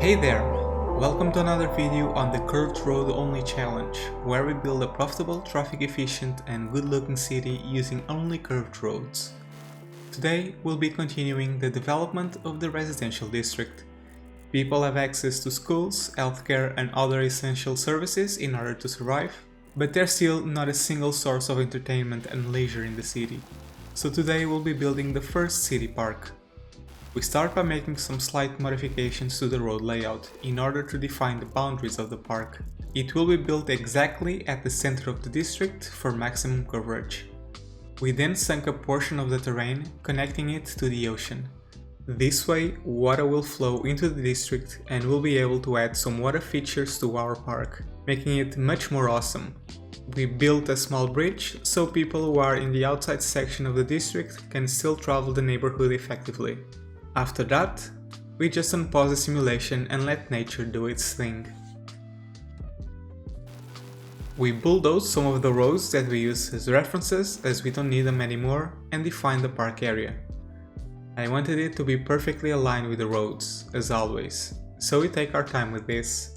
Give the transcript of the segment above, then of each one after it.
Hey there! Welcome to another video on the Curved Road Only Challenge, where we build a profitable, traffic efficient and good looking city using only curved roads. Today we'll be continuing the development of the residential district. People have access to schools, healthcare and other essential services in order to survive, but there's still not a single source of entertainment and leisure in the city. So today we'll be building the first city park. We start by making some slight modifications to the road layout in order to define the boundaries of the park. It will be built exactly at the center of the district for maximum coverage. We then sunk a portion of the terrain, connecting it to the ocean. This way, water will flow into the district and we'll be able to add some water features to our park, making it much more awesome. We built a small bridge so people who are in the outside section of the district can still travel the neighborhood effectively. After that, we just unpause the simulation and let nature do its thing. We bulldoze some of the roads that we use as references as we don't need them anymore and define the park area. I wanted it to be perfectly aligned with the roads, as always, so we take our time with this.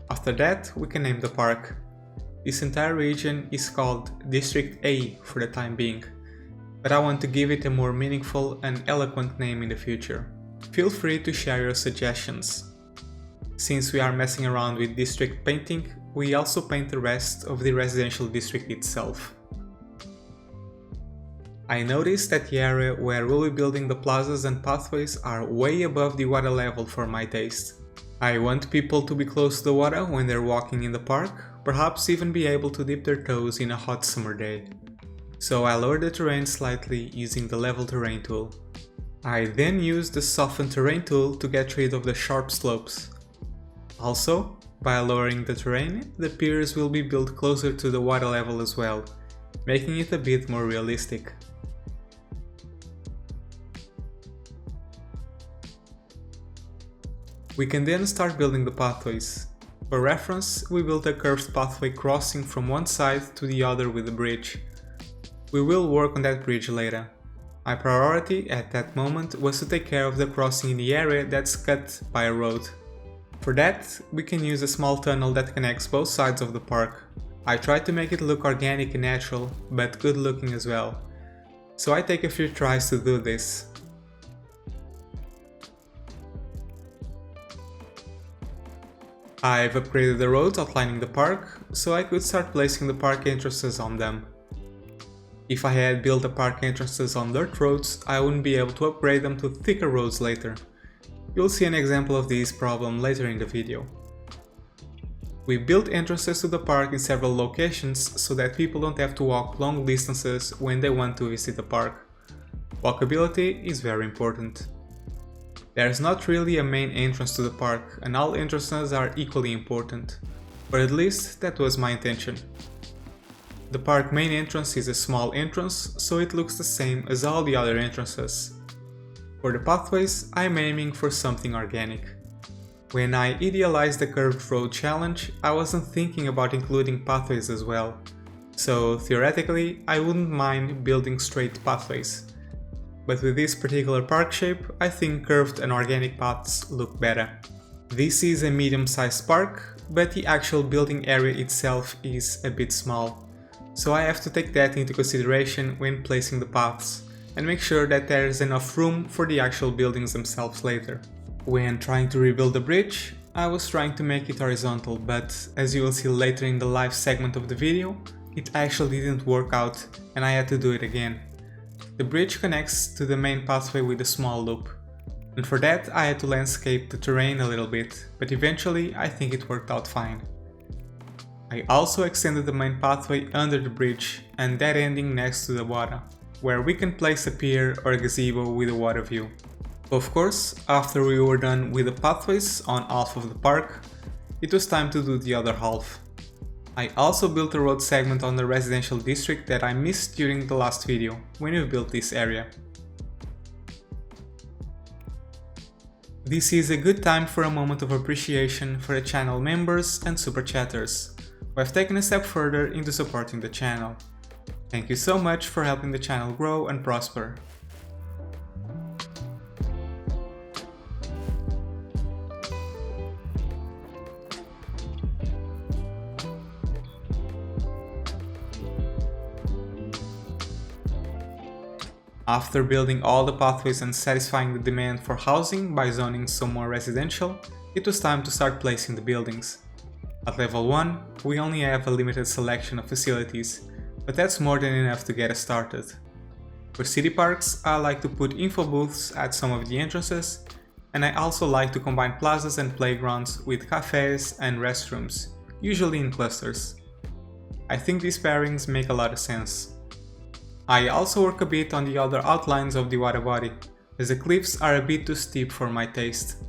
After that, we can name the park. This entire region is called District A for the time being, but I want to give it a more meaningful and eloquent name in the future. Feel free to share your suggestions. Since we are messing around with district painting, we also paint the rest of the residential district itself. I noticed that the area where we'll be building the plazas and pathways are way above the water level for my taste. I want people to be close to the water when they're walking in the park, perhaps even be able to dip their toes in a hot summer day. So I lowered the terrain slightly using the level terrain tool. I then used the soften terrain tool to get rid of the sharp slopes. Also, by lowering the terrain, the piers will be built closer to the water level as well, making it a bit more realistic. We can then start building the pathways. For reference, we built a curved pathway crossing from one side to the other with a bridge. We will work on that bridge later. My priority at that moment was to take care of the crossing in the area that's cut by a road. For that, we can use a small tunnel that connects both sides of the park. I tried to make it look organic and natural, but good looking as well. So I take a few tries to do this. I've upgraded the roads outlining the park, so I could start placing the park entrances on them. If I had built the park entrances on dirt roads, I wouldn't be able to upgrade them to thicker roads later. You'll see an example of this problem later in the video. We built entrances to the park in several locations so that people don't have to walk long distances when they want to visit the park. Walkability is very important. There's not really a main entrance to the park, and all entrances are equally important, or at least that was my intention. The park main entrance is a small entrance, so it looks the same as all the other entrances. For the pathways, I'm aiming for something organic. When I idealized the curved road challenge, I wasn't thinking about including pathways as well. So theoretically, I wouldn't mind building straight pathways. But with this particular park shape, I think curved and organic paths look better. This is a medium-sized park, but the actual building area itself is a bit small. So I have to take that into consideration when placing the paths, and make sure that there is enough room for the actual buildings themselves later. When trying to rebuild the bridge, I was trying to make it horizontal, but as you will see later in the live segment of the video, it actually didn't work out and I had to do it again. The bridge connects to the main pathway with a small loop, and for that I had to landscape the terrain a little bit, but eventually I think it worked out fine. I also extended the main pathway under the bridge and that ending next to the water, where we can place a pier or a gazebo with a water view. Of course, after we were done with the pathways on half of the park, it was time to do the other half. I also built a road segment on the residential district that I missed during the last video, when we built this area. This is a good time for a moment of appreciation for the channel members and super chatters, who have taken a step further into supporting the channel. Thank you so much for helping the channel grow and prosper. After building all the pathways and satisfying the demand for housing by zoning some more residential, it was time to start placing the buildings. At level 1, we only have a limited selection of facilities, but that's more than enough to get us started. For city parks, I like to put info booths at some of the entrances, and I also like to combine plazas and playgrounds with cafes and restrooms, usually in clusters. I think these pairings make a lot of sense. I also work a bit on the other outlines of the water body, as the cliffs are a bit too steep for my taste.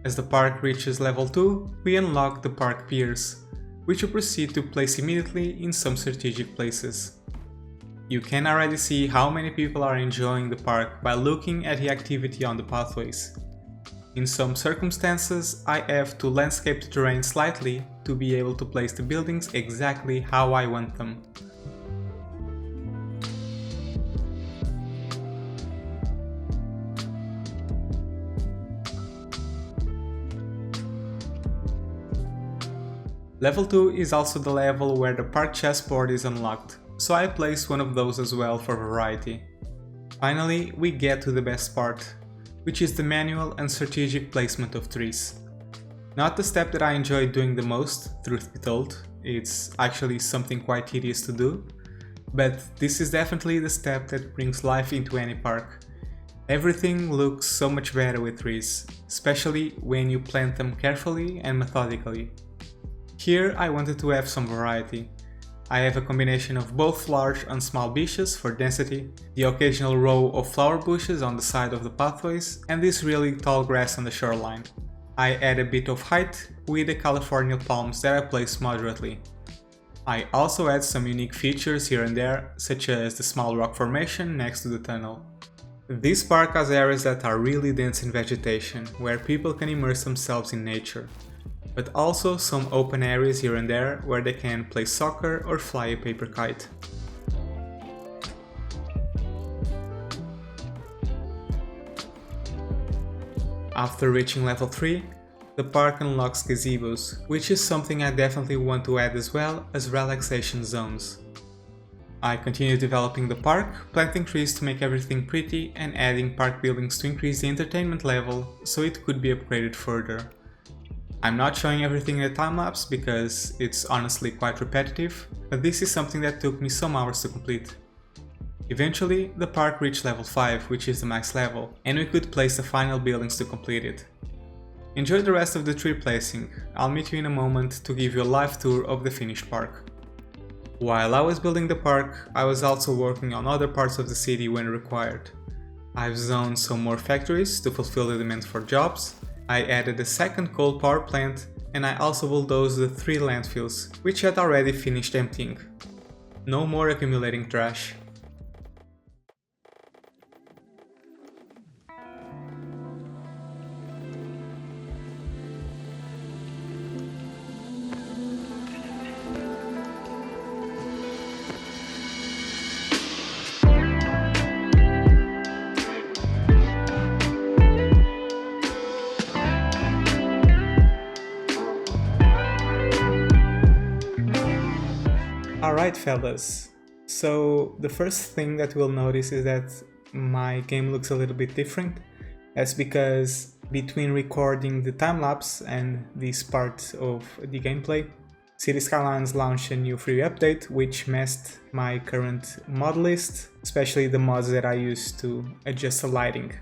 As the park reaches level 2, we unlock the park piers, which you proceed to place immediately in some strategic places. You can already see how many people are enjoying the park by looking at the activity on the pathways. In some circumstances, I have to landscape the terrain slightly to be able to place the buildings exactly how I want them. Level 2 is also the level where the park chessboard is unlocked, so I place one of those as well for variety. Finally, we get to the best part, which is the manual and strategic placement of trees. Not the step that I enjoy doing the most, truth be told, it's actually something quite tedious to do, but this is definitely the step that brings life into any park. Everything looks so much better with trees, especially when you plant them carefully and methodically. Here I wanted to have some variety. I have a combination of both large and small bushes for density, the occasional row of flower bushes on the side of the pathways, and this really tall grass on the shoreline. I add a bit of height with the California palms that I place moderately. I also add some unique features here and there, such as the small rock formation next to the tunnel. This park has areas that are really dense in vegetation, where people can immerse themselves in nature, but also some open areas here and there where they can play soccer or fly a paper kite. After reaching level 3, the park unlocks gazebos, which is something I definitely want to add as well as relaxation zones. I continue developing the park, planting trees to make everything pretty and adding park buildings to increase the entertainment level so it could be upgraded further. I'm not showing everything in a time-lapse because it's honestly quite repetitive, but this is something that took me some hours to complete. Eventually, the park reached level 5, which is the max level, and we could place the final buildings to complete it. Enjoy the rest of the tree placing, I'll meet you in a moment to give you a live tour of the finished park. While I was building the park, I was also working on other parts of the city when required. I've zoned some more factories to fulfill the demand for jobs, I added a second coal power plant, and I also bulldozed the 3 landfills, which had already finished emptying. No more accumulating trash. Alright fellas, so the first thing that we'll notice is that my game looks a little bit different. That's because between recording the time-lapse and this part of the gameplay, City Skylines launched a new free update which messed my current mod list, especially the mods that I use to adjust the lighting.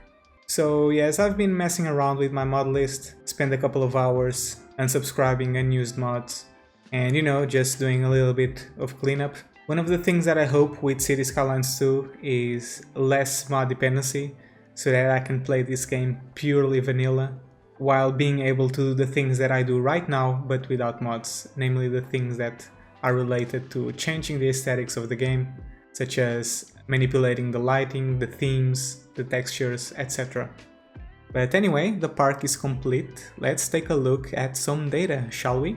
So yes, I've been messing around with my mod list, spent a couple of hours unsubscribing unused mods, and just doing a little bit of cleanup. One of the things that I hope with City Skylines 2 is less mod dependency, so that I can play this game purely vanilla, while being able to do the things that I do right now but without mods, namely the things that are related to changing the aesthetics of the game, such as manipulating the lighting, the themes, the textures, etc. But anyway, the park is complete. Let's take a look at some data, shall we?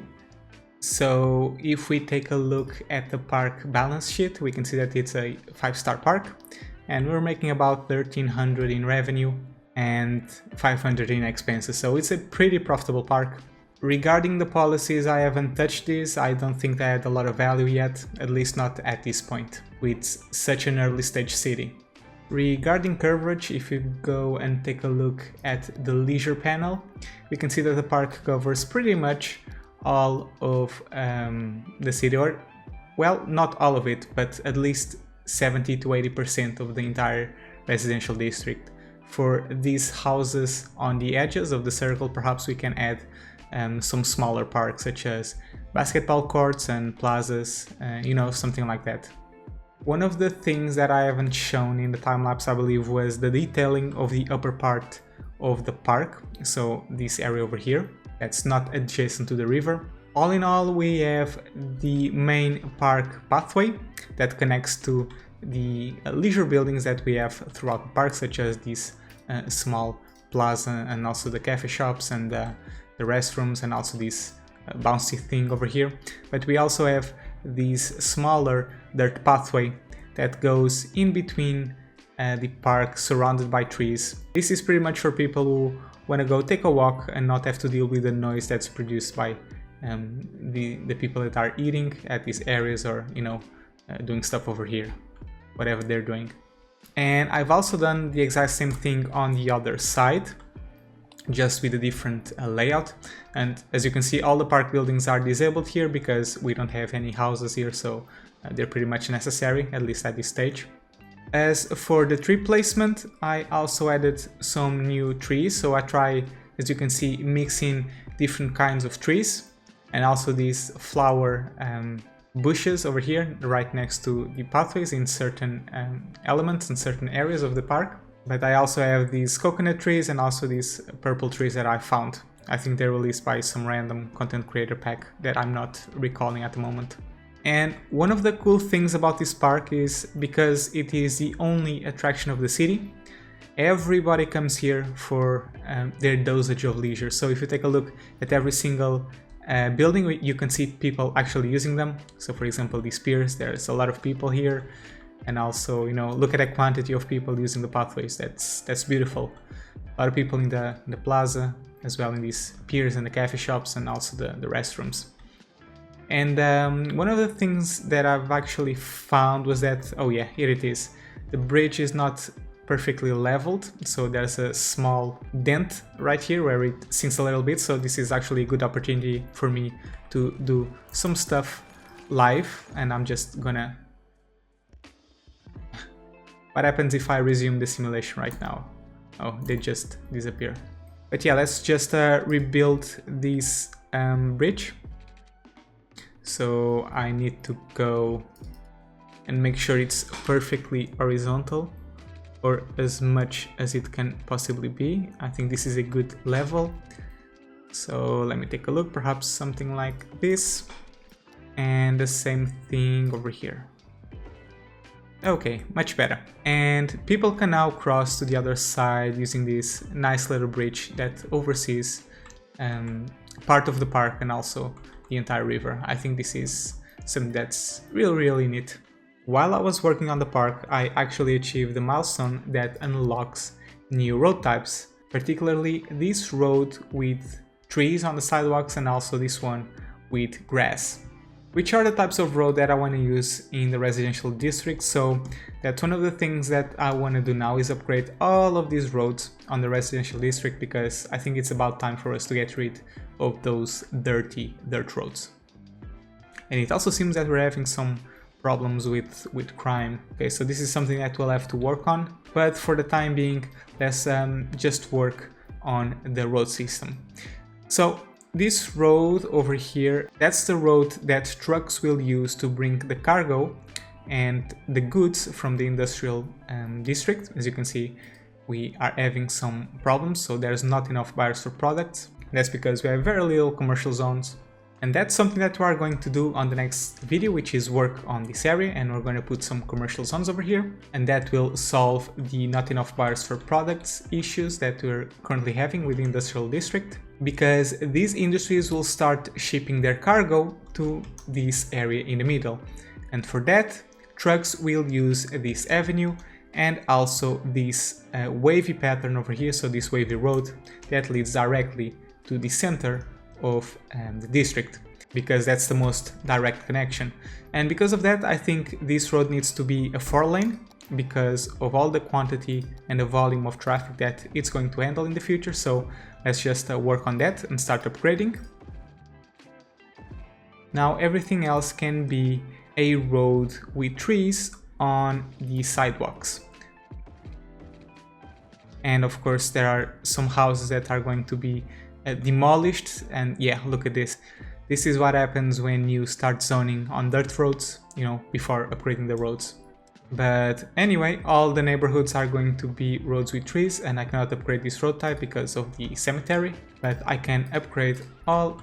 So if we take a look at the park balance sheet, we can see that it's a 5-star park and we're making about 1300 in revenue and 500 in expenses, so it's a pretty profitable park. Regarding the policies, I haven't touched this. I don't think they had a lot of value yet, at least not at this point, with such an early stage city. Regarding coverage, if you go and take a look at the leisure panel, we can see that the park covers pretty much all of the city, or well, not all of it, but at least 70 to 80% of the entire residential district. For these houses on the edges of the circle, perhaps we can add some smaller parks such as basketball courts and plazas, you know, something like that. One of the things that I haven't shown in the time-lapse, I believe, was the detailing of the upper part of the park, so this area over here that's not adjacent to the river. All in all, we have the main park pathway that connects to the leisure buildings that we have throughout the park, such as this small plaza and also the cafe shops and the restrooms and also this bouncy thing over here. But we also have this smaller dirt pathway that goes in between the park, surrounded by trees. This is pretty much for people who want to go take a walk and not have to deal with the noise that's produced by the people that are eating at these areas, or you know, doing stuff over here, whatever they're doing. And I've also done the exact same thing on the other side, just with a different layout. And as you can see, all the park buildings are disabled here because we don't have any houses here, so they're pretty much necessary, at least at this stage. As for the tree placement, I also added some new trees, so I try, as you can see, mixing different kinds of trees and also these flower bushes over here right next to the pathways in certain elements in certain areas of the park. But I also have these coconut trees and also these purple trees that I found. I think they're released by some random content creator pack that I'm not recalling at the moment. And one of the cool things about this park is, because it is the only attraction of the city, everybody comes here for their dosage of leisure. So if you take a look at every single building, you can see people actually using them. So for example, these piers, there's a lot of people here. And also, you know, look at the quantity of people using the pathways. That's beautiful. A lot of people in the plaza, as well in these piers and the cafe shops and also the restrooms. And one of the things that I've actually found was that, oh yeah, here it is. The bridge is not perfectly leveled, so there's a small dent right here where it sinks a little bit. So this is actually a good opportunity for me to do some stuff live, and I'm just gonna... What happens if I resume the simulation right now? Oh, they just disappear. But yeah, let's just rebuild this bridge. So I need to go and make sure it's perfectly horizontal, or as much as it can possibly be. I think this is a good level. So let me take a look, perhaps something like this. And the same thing over here. Okay, much better. And people can now cross to the other side using this nice little bridge that oversees part of the park and also the entire river. I think this is something that's really neat. While I was working on the park, I actually achieved the milestone that unlocks new road types, particularly this road with trees on the sidewalks and also this one with grass, which are the types of road that I want to use in the residential district. So that's one of the things that I want to do now, is upgrade all of these roads on the residential district, because I think it's about time for us to get rid of those dirty dirt roads. And it also seems that we're having some problems with crime. Okay, so this is something that we'll have to work on, but for the time being, let's just work on the road system. So this road over here, that's the road that trucks will use to bring the cargo and the goods from the industrial district. As you can see, we are having some problems, so there's not enough buyers for products. That's because we have very little commercial zones. And that's something that we are going to do on the next video, which is work on this area, and we're going to put some commercial zones over here, and that will solve the not enough buyers for products issues that we're currently having with the industrial district. because these industries will start shipping their cargo to this area in the middle. And for that, trucks will use this avenue and also this wavy pattern over here, so this wavy road that leads directly to the center of the district, because that's the most direct connection. And because of that, I think this road needs to be a 4-lane because of all the quantity and the volume of traffic that it's going to handle in the future. So let's just work on that and start upgrading. Now everything else can be a road with trees on the sidewalks. And of course there are some houses that are going to be demolished, and yeah, look at this. This is what happens when you start zoning on dirt roads, you know, before upgrading the roads. But anyway, all the neighborhoods are going to be roads with trees, and I cannot upgrade this road type because of the cemetery, but I can upgrade all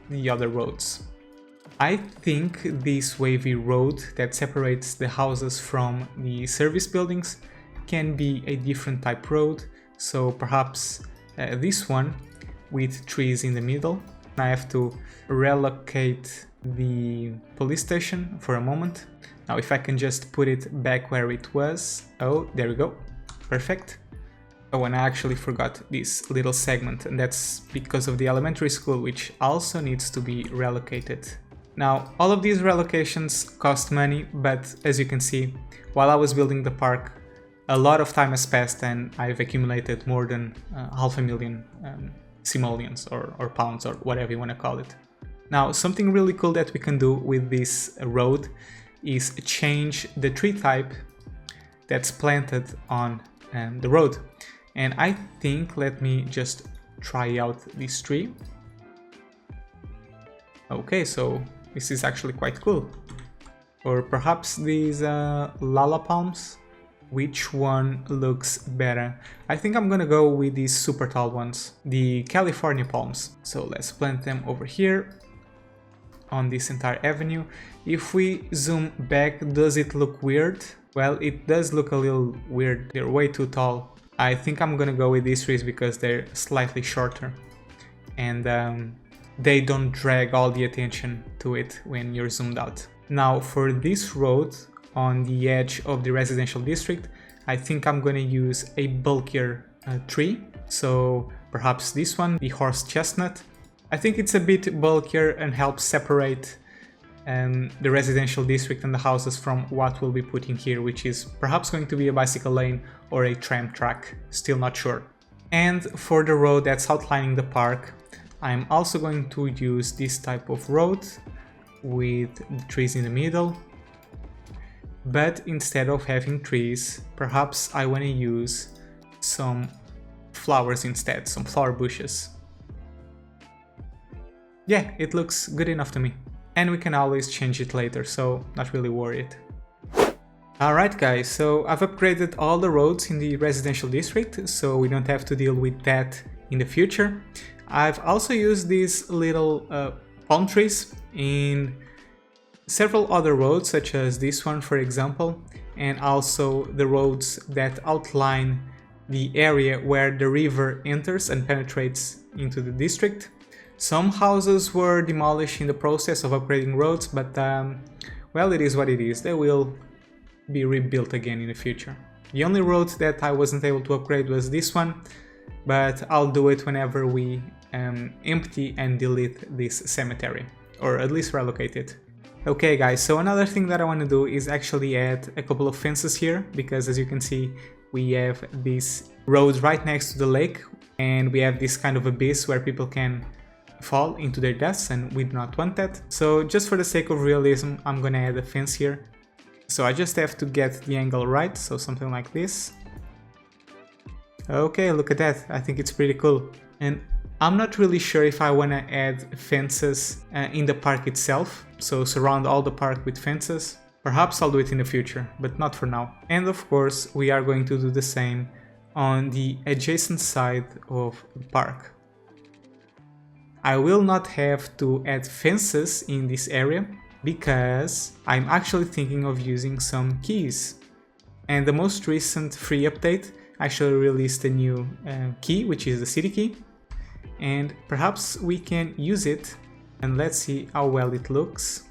the other roads. I think this wavy road that separates the houses from the service buildings can be a different type road, so perhaps this one with trees in the middle. I have to relocate the police station for a moment. Now if I can just put it back where it was. Oh, there we go. Perfect. Oh, and I actually forgot this little segment, and that's because of the elementary school, which also needs to be relocated. Now, all of these relocations cost money, but as you can see, while I was building the park, a lot of time has passed and I've accumulated more than 500,000 simoleons or pounds or whatever you want to call it. Now, something really cool that we can do with this road is change the tree type that's planted on the road. And I think, let me just try out this tree. Okay, so this is actually quite cool. Or perhaps these lala palms. Which one looks better? I think I'm gonna go with these super tall ones, the California palms. So let's plant them over here on this entire avenue. If we zoom back, does it look weird? Well, it does look a little weird. They're way too tall. I think I'm gonna go with these trees because they're slightly shorter and they don't drag all the attention to it when you're zoomed out. Now for this road on the edge of the residential district, I think I'm gonna use a bulkier tree. So perhaps this one, the horse chestnut. I think it's a bit bulkier and helps separate the residential district and the houses from what we'll be putting here, which is perhaps going to be a bicycle lane or a tram track, still not sure. And for the road that's outlining the park, I'm also going to use this type of road with the trees in the middle. But instead of having trees, perhaps I want to use some flowers instead, some flower bushes. Yeah, it looks good enough to me. And we can always change it later, so not really worried. Alright guys, so I've upgraded all the roads in the residential district, so we don't have to deal with that in the future. I've also used these little palm trees in several other roads, such as this one for example, and also the roads that outline the area where the river enters and penetrates into the district. Some houses were demolished in the process of upgrading roads, but well, it is what it is. They will be rebuilt again in the future. The only road that I wasn't able to upgrade was this one, but I'll do it whenever we empty and delete this cemetery, or at least relocate it. Okay guys, so another thing that I want to do is actually add a couple of fences here, because as you can see we have this road right next to the lake and we have this kind of abyss where people can fall into their deaths, and we do not want that. So just for the sake of realism, I'm gonna add a fence here. So I just have to get the angle right, so something like this. Okay, look at that, I think it's pretty cool. And I'm not really sure if I want to add fences in the park itself, so surround all the park with fences. Perhaps I'll do it in the future, but not for now. And of course, we are going to do the same on the adjacent side of the park. I will not have to add fences in this area because I'm actually thinking of using some keys. And the most recent free update actually released a new key, which is the city key. and perhaps we can use it, and let's see how well it looks.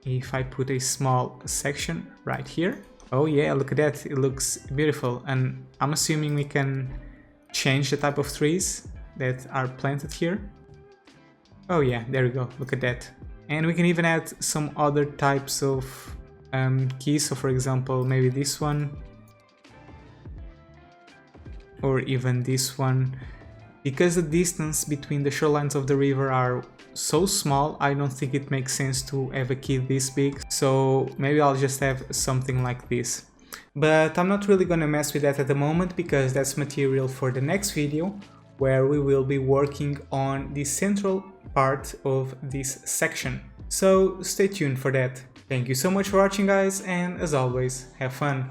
If I put a small section right here. Oh yeah, look at that, it looks beautiful. And I'm assuming we can change the type of trees that are planted here. Oh yeah, there we go, look at that. And we can even add some other types of keys, so for example maybe this one, or even this one. Because the distance between the shorelines of the river are so small, I don't think it makes sense to have a key this big, so maybe I'll just have something like this. But I'm not really gonna mess with that at the moment, because that's material for the next video, where we will be working on the central part of this section. So stay tuned for that. Thank you so much for watching, guys, and as always, have fun!